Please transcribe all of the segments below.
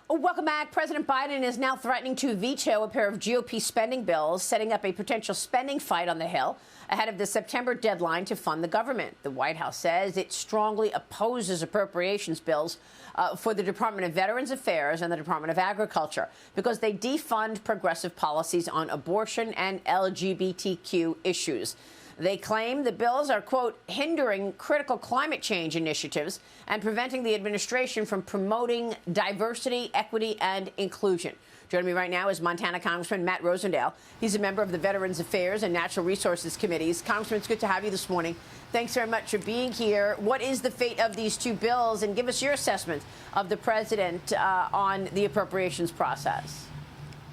Oh, welcome back. President Biden is now threatening to veto a pair of GOP spending bills, setting up a potential spending fight on the Hill ahead of the September deadline to fund the government. The White House says it strongly opposes appropriations bills for the Department of Veterans Affairs and the Department of Agriculture because they defund progressive policies on abortion and LGBTQ issues. They claim the bills are, quote, hindering critical climate change initiatives and preventing the administration from promoting diversity, equity, and inclusion. Joining me right now is Montana Congressman Matt Rosendale. He's a member of the Veterans Affairs and Natural Resources Committees. Congressman, it's good to have you this morning. Thanks very much for being here. What is the fate of these two bills? And give us your assessment of the president on the appropriations process.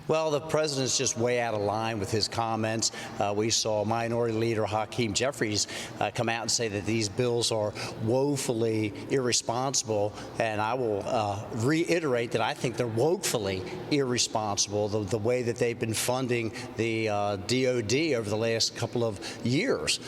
Well, the president's just way out of line with his comments. We saw Minority Leader Hakeem Jeffries come out and say that these bills are woefully irresponsible. And I will reiterate that I think they're woefully irresponsible, the way that they've been funding the DOD over the last couple of years.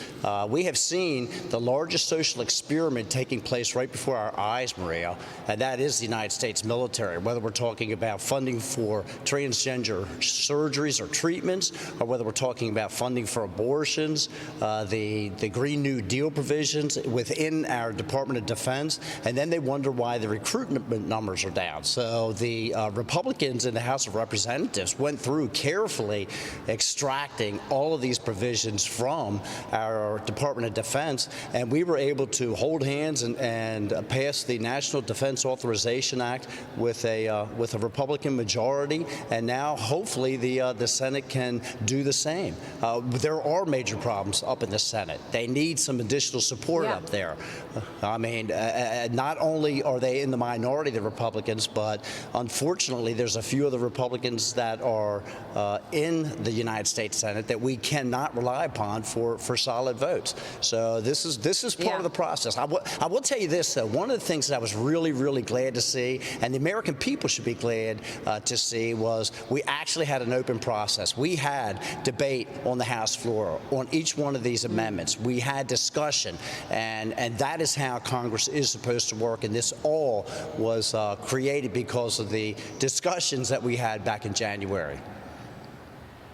We have seen the largest social experiment taking place right before our eyes, Maria, and that is the United States military, whether we're talking about funding for transgender surgeries or treatments, or whether we're talking about funding for abortions, the Green New Deal provisions within our Department of Defense, and then they wonder why the recruitment numbers are down. So the Republicans in the House of Representatives went through carefully extracting all of these provisions from our Department of Defense, and we were able to hold hands and pass the National Defense Authorization Act with a Republican majority, and now hopefully the Senate can do the same. There are major problems up in the Senate. They need some additional support up there. I mean, not only are they in the minority, the Republicans, but unfortunately there's a few of the Republicans that are in the United States Senate that we cannot rely upon for solid votes. So this is part of the process. I will tell you this, though. One of the things that I was really, really glad to see, and the American people should be glad to see, was we actually had an open process. We had debate on the House floor on each one of these amendments. We had discussion, and that is how Congress is supposed to work, and this all was created because of the discussions that we had back in January.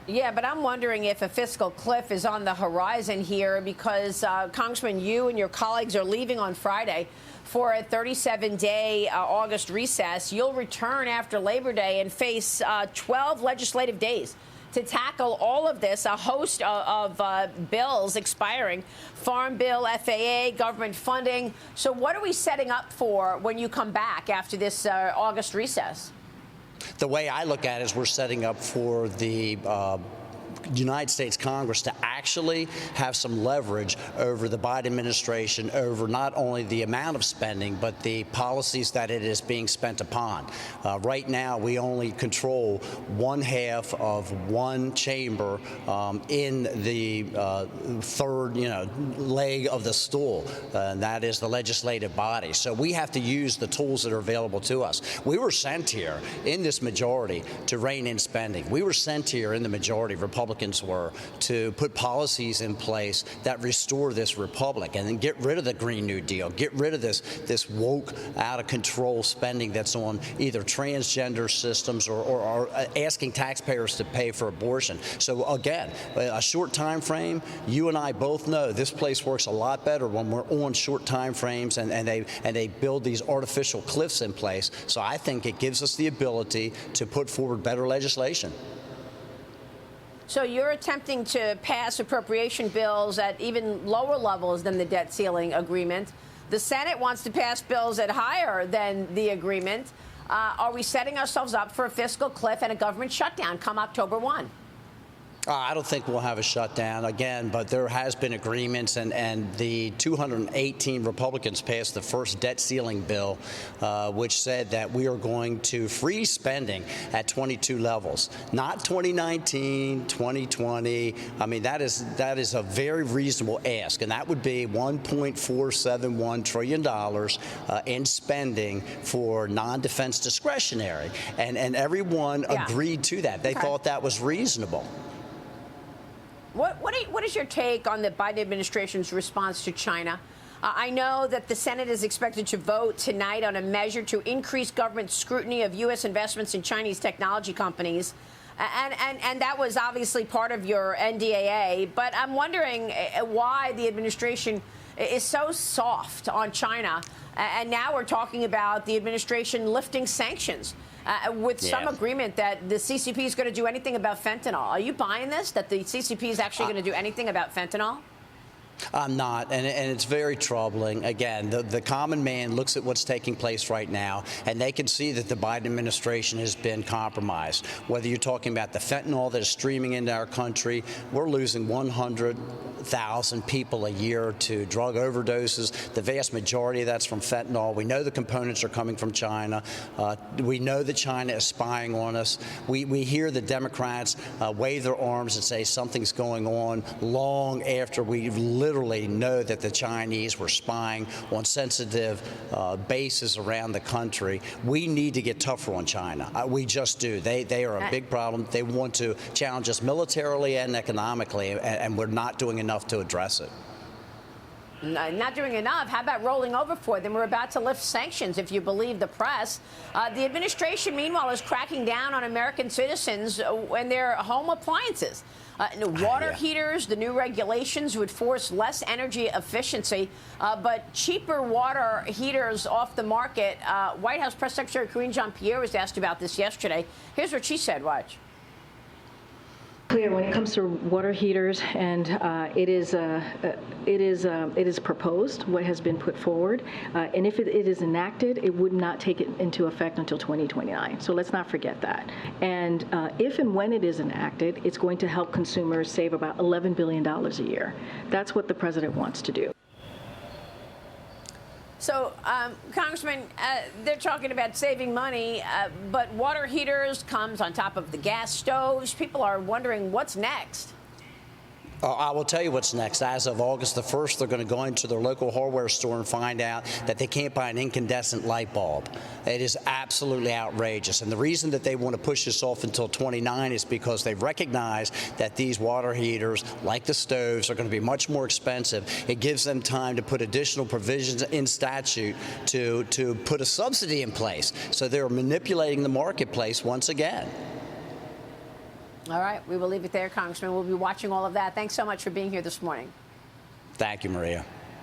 Yeah, but I'm wondering if a fiscal cliff is on the horizon here because, Congressman, you and your colleagues are leaving on Friday for a 37-day August recess. You'll return after Labor Day and face 12 legislative days to tackle all of this, a host of bills expiring, Farm Bill, FAA, government funding. So what are we setting up for when you come back after this August recess? The way I look at it is we're setting up for the United States Congress to actually have some leverage over the Biden administration, over not only the amount of spending, but the policies that it is being spent upon. Right now, we only control one half of one chamber in the third, leg of the stool, and that is the legislative body. So we have to use the tools that are available to us. We were sent here in this majority to rein in spending. We were sent here in the majority, Republicans were, to put policies in place that restore this republic and then get rid of the Green New Deal, get rid of this woke, out of control spending that's on either transgender systems or asking taxpayers to pay for abortion. So again, a short time frame, you and I both know this place works a lot better when we're on short time frames and they build these artificial cliffs in place. So I think it gives us the ability to put forward better legislation. So you're attempting to pass appropriation bills at even lower levels than the debt ceiling agreement. The Senate wants to pass bills at higher than the agreement. Are we setting ourselves up for a fiscal cliff and a government shutdown come October 1? I don't think we'll have a shutdown again, but there has been agreements, and the 218 Republicans passed the first debt ceiling bill, which said that we are going to freeze spending at 22 levels, not 2019, 2020. I mean, that is a very reasonable ask, and that would be $1.471 trillion in spending for non-defense discretionary, and everyone agreed to that. They thought that was reasonable. What is your take on the Biden administration's response to China? I know that the Senate is expected to vote tonight on a measure to increase government scrutiny of U.S. investments in Chinese technology companies. And that was obviously part of your NDAA. But I'm wondering why the administration is so soft on China. And now we're talking about the administration lifting sanctions with some agreement that the CCP is going to do anything about fentanyl. Are you buying this, that the CCP is actually going to do anything about fentanyl? I'm not, and it's very troubling. Again, the common man looks at what's taking place right now, and they can see that the Biden administration has been compromised. Whether you're talking about the fentanyl that is streaming into our country, we're losing 100,000 people a year to drug overdoses. The vast majority of that's from fentanyl. We know the components are coming from China. We know that China is spying on us. We hear the Democrats wave their arms and say something's going on long after we've literally know that the Chinese were spying on sensitive bases around the country. We need to get tougher on China. We just do. They are a big problem. They want to challenge us militarily and economically, and we're not doing enough to address it. Not doing enough. How about rolling over for them? We're about to lift sanctions, if you believe the press. The administration, meanwhile, is cracking down on American citizens and their home appliances. Water heaters, the new regulations would force less energy efficiency, but cheaper water heaters off the market. White House Press Secretary Karine Jean-Pierre was asked about this yesterday. Here's what she said. Watch. Clear when it comes to water heaters, and it is proposed what has been put forward, and if it is enacted, it would not take it into effect until 2029. So let's not forget that. And if and when it is enacted, it's going to help consumers save about $11 billion a year. That's what the president wants to do. So, Congressman, they're talking about saving money, but water heaters comes on top of the gas stoves. People are wondering what's next. I will tell you what's next. As of August the 1st, they're going to go into their local hardware store and find out that they can't buy an incandescent light bulb. It is absolutely outrageous. And the reason that they want to push this off until 29 is because they recognize that these water heaters, like the stoves, are going to be much more expensive. It gives them time to put additional provisions in statute to put a subsidy in place. So they're manipulating the marketplace once again. All right, we will leave it there, Congressman. We'll be watching all of that. Thanks so much for being here this morning. Thank you, Maria.